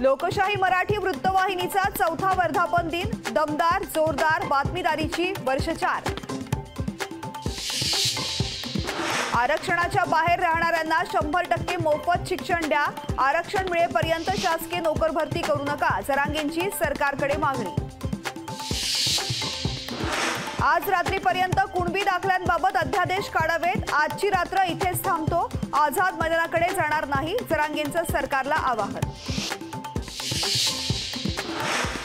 लोकशाही मराठी वृत्तवाहिनीचा चौथा वर्धापन दिन, दमदार जोरदार बातमीदारीची वर्षचार। आरक्षणाच्या बाहेर राहणाऱ्यांना 100% मोफत शिक्षण द्या, आरक्षण मिळेपर्यंत शासकीय नोकर भरती करू नका, जरांगेंची सरकारकडे मागणी। आज रात्रीपर्यंत कुणबी दाखल्यांबाबत अध्यादेश काढावेत, आजची रात्र इथेच थांबतो, आझाद मैदानाकडे जाणार नाही, जरांगेंचं सरकारला आवाहन।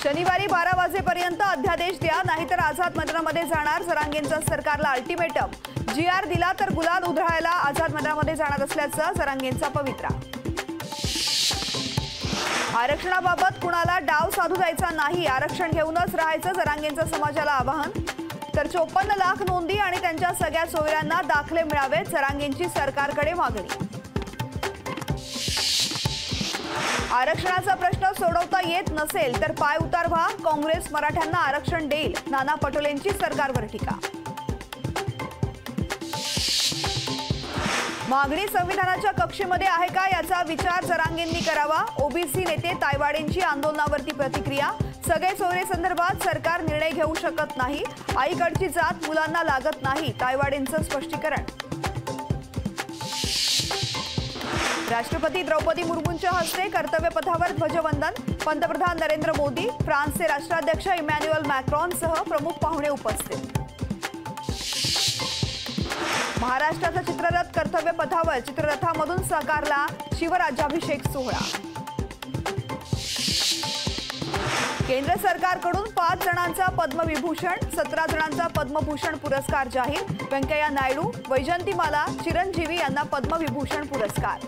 शनिवारी 12 वाजेपर्यंत अध्यादेश द्या, नाहीतर आझाद मैदानामध्ये जाणार, जरांगेंचं सरकारला अल्टिमेटम। जीआर दिला तर गुलाल उधळायला आझाद मैदानामध्ये जाणार असल्याचं जरांगेंचा पवित्रा। आरक्षणाबाबत कुणाला डाव साधू द्यायचा नाही, आरक्षण घेऊनच राहायचं, जरांगेंचं समाजाला आवाहन। तर 54 लाख नोंदी आणि त्यांच्या सगळ्या सोयऱ्यांना दाखले मिळावेत, जरांगेंची सरकारकडे मागणी। आरक्षणाचा प्रश्न सोडवता येत नसेल तर पाय उतार व्हा, काँग्रेस मराठ्यांना आरक्षण देईल, नाना पटोलेंची सरकारवर टीका। मागणी संविधानाच्या कक्षेमध्ये आहे का याचा विचार जरांगेंनी करावा, ओबीसी नेते तायवाडेंची आंदोलनावरती प्रतिक्रिया। सगळे सोयरे संदर्भात सरकार निर्णय घेऊ शकत नाही, आईकडची जात मुलांना लागत नाही, तायवाडेंचं स्पष्टीकरण। राष्ट्रपती द्रौपदी मुर्मूंच्या हस्ते कर्तव्यपथावर ध्वजवंदन, पंतप्रधान नरेंद्र मोदी, फ्रान्सचे राष्ट्राध्यक्ष इमॅन्युएल मॅक्रॉनसह प्रमुख पाहुणे उपस्थित। महाराष्ट्राचा चित्ररथ कर्तव्यपथावर, चित्ररथामधून साकारला शिवराज्याभिषेक सोहळा। केंद्र सरकारकडून 5 जणांचा पद्मविभूषण, 17 जणांचा पद्मभूषण पुरस्कार जाहीर, व्यंकय्या नायडू, वैजंतीमाला, चिरंजीवी यांना पद्मविभूषण पुरस्कार।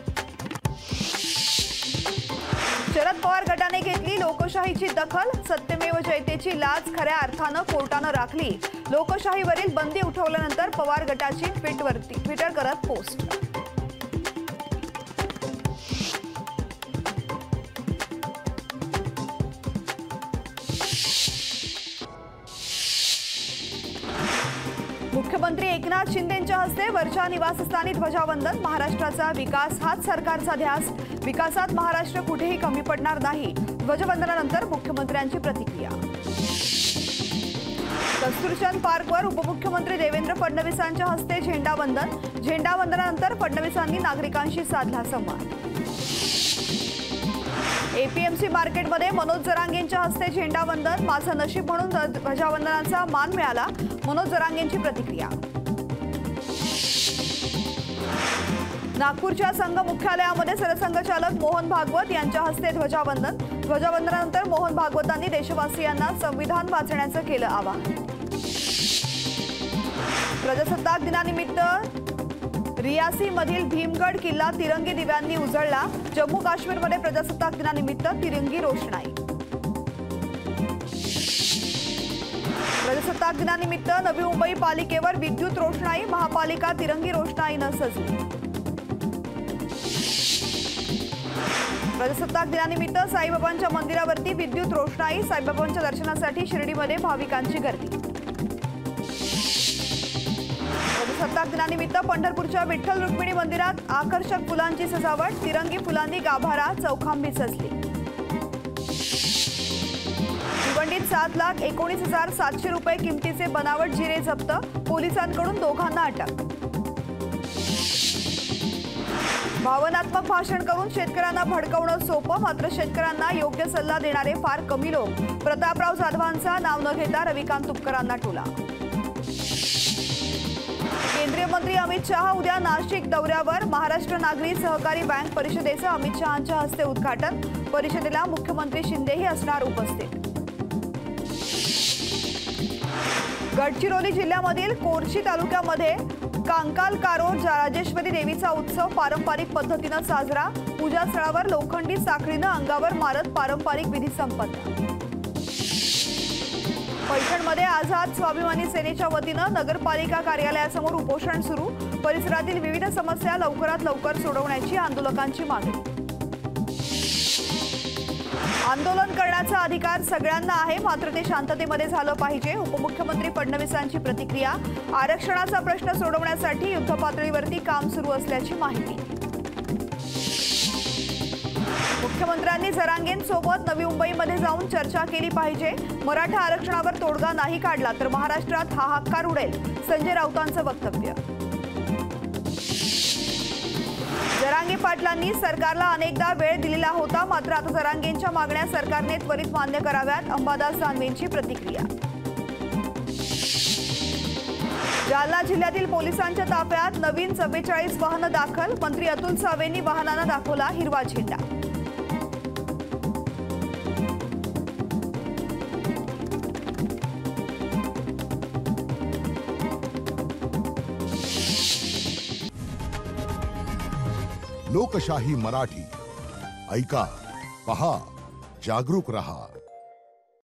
शरद पवार गटाने घेतली लोकशाहीची दखल, सत्यमेव जयतेची लाच खऱ्या अर्थानं कोर्टानं राखली, लोकशाहीवरील बंदी उठवल्यानंतर पवार गटाची ट्विटर करत पोस्ट। मुख्यमंत्री एकनाथ शिंदेंच्या हस्ते वरच्या निवासस्थानी ध्वजावंदन, महाराष्ट्राचा विकास हाच सरकारचा ध्यास, विकासात महाराष्ट्र कुठेही कमी पडणार नाही, ध्वजवंदनानंतर मुख्यमंत्र्यांची प्रतिक्रिया। कस्तुरचंद पार्कवर उपमुख्यमंत्री देवेंद्र फडणवीसांच्या हस्ते झेंडावंदन, झेंडावंदनानंतर फडणवीसांनी नागरिकांशी साधला संवाद। एपीएमसी मार्केटमध्ये मनोज जरांगेंच्या हस्ते झेंडावंदन, माझं नशीब म्हणून ध्वजावंदनाचा मान मिळाला, मनोज जरांगेंची प्रतिक्रिया। नागपूरच्या संघ मुख्यालयामध्ये सरसंघचालक मोहन भागवत यांच्या हस्ते ध्वजावंदन, ध्वजावंदनानंतर मोहन भागवतांनी देशवासियांना संविधान वाचण्याचं केलं आवाहन। प्रजासत्ताक दिनानिमित्त रियासीमधील भीमगड किल्ला तिरंगी दिव्यांनी उजळला, जम्मू काश्मीरमध्ये प्रजासत्ताक दिनानिमित्त तिरंगी रोषणाई। प्रजासत्ताक दिनानिमित्त नवी मुंबई पालिकेवर विद्युत रोषणाई, महापालिका तिरंगी रोषणाईनं सजली। प्रजासत्ताक दिनानिमित्त साईबाबांच्या मंदिरावरती विद्युत रोषणाई, साईबाबांच्या दर्शनासाठी शिर्डीमध्ये भाविकांची गर्दी। प्रजासत्ताक दिनानिमित्त पंढरपूरच्या विठ्ठल रुक्मिणी मंदिरात आकर्षक फुलांची सजावट, तिरंगी फुलांनी गाभारा, चौखांबी सजली। भिवंडीत 7,19,700 रुपये किमतीचे बनावट जिरे जप्त, पोलिसांकडून दोघांना अटक। भावनात्मक भाषण करून शेतकऱ्यांना भडकवणं सोपं, मात्र शेतकऱ्यांना योग्य सल्ला देणारे फार कमी लोक, प्रतापराव जाधवांचा नाव न घेता रविकांत तुपकरांना टोला। केंद्रीय मंत्री अमित शहा उद्या नाशिक दौऱ्यावर, महाराष्ट्र नागरी सहकारी बँक परिषदेचं अमित शहांच्या हस्ते उद्घाटन, परिषदेला मुख्यमंत्री शिंदेही असणार उपस्थित। गडचिरोली जिल्ह्यामधील कोरची तालुक्यामध्ये कांकाल कारोर राजेश्वरी देवीचा उत्सव पारंपरिक पद्धतीनं साजरा, पूजास्थळावर लोखंडी साखळीनं अंगावर मारत पारंपरिक विधी संपन्न। पैठणमध्ये आझाद स्वाभिमानी सेनेच्या वतीनं नगरपालिका कार्यालयासमोर उपोषण सुरू, परिसरातील विविध समस्या लवकरात लवकर सोडवण्याची आंदोलकांची मागणी। आंदोलन करण्याचा अधिकार सगळ्यांना आहे, मात्र ते शांततेमध्ये झालं पाहिजे, उपमुख्यमंत्री फडणवीसांची प्रतिक्रिया। आरक्षणाचा प्रश्न सोडवण्यासाठी युद्धपातळीवरती काम सुरू असल्याची माहिती। मुख्यमंत्र्यांनी जरांगेंसोबत नवी मुंबईमध्ये जाऊन चर्चा केली पाहिजे. मराठा आरक्षणावर तोडगा नाही काढला तर महाराष्ट्रात हाहाकार उडेल, संजय राऊतांचं वक्तव्य. जरांगे पाटलांनी सरकारला अनेकदा वेळ दिलेला होता, मात्र आता जरांगेंच्या मागण्या सरकारने त्वरित मान्य कराव्यात, अंबादास दानवेंची प्रतिक्रिया. जालना जिल्ह्यातील पोलिसांच्या ताफ्यात नवीन 44 वाहनं दाखल. मंत्री अतुल सावेंनी वाहनांना दाखवला हिरवा झेंडा. लोकशाही मराठी ऐका, पहा, जागरूक रहा.